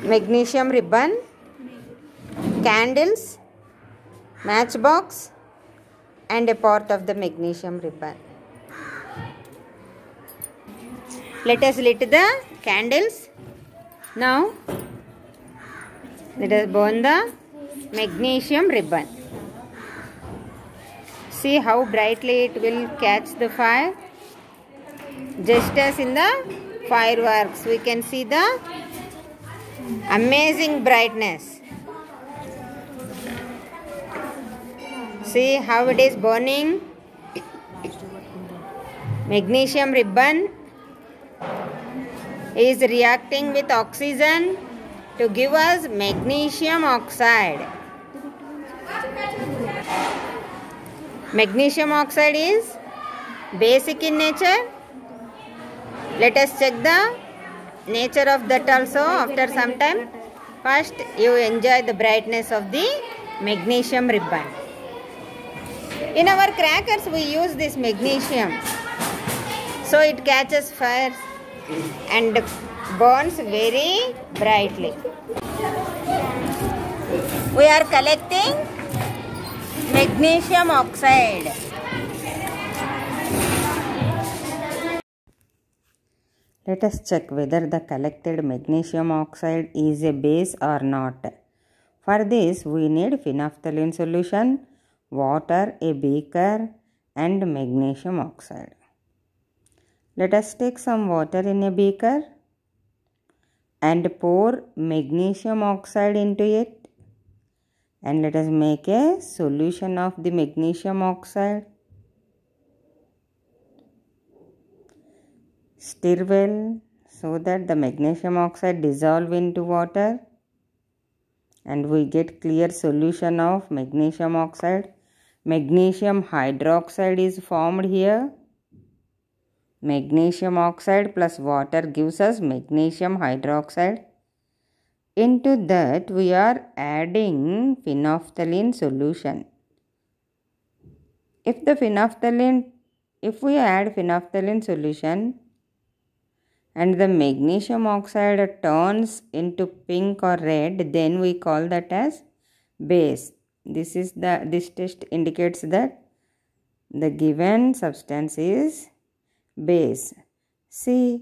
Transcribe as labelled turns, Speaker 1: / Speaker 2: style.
Speaker 1: magnesium ribbon, candles, matchbox, and a part of the magnesium ribbon. Let us lit the candles. Now, let us burn the magnesium ribbon. See how brightly it will catch the fire. Just as in the fireworks, we can see the amazing brightness. See how it is burning. Magnesium ribbon is reacting with oxygen to give us magnesium oxide. Magnesium oxide is basic in nature. Let us check the nature of that also after some time. First, you enjoy the brightness of the magnesium ribbon. In our crackers, we use this magnesium. So it catches fire and burns very brightly. We are collecting magnesium oxide. Let us check whether the collected magnesium oxide is a base or not. For this, we need phenolphthalein solution, water, a beaker, and magnesium oxide. Let us take some water in a beaker and pour magnesium oxide into it, and let us make a solution of the magnesium oxide. Stir well so that the magnesium oxide dissolve into water and we get clear solution of magnesium oxide. Magnesium hydroxide is formed here. Magnesium oxide plus water gives us magnesium hydroxide. Into that we are adding phenolphthalein solution. If we add phenolphthalein solution and the magnesium oxide turns into pink or red, then we call that as base. This test indicates that the given substance is base. See,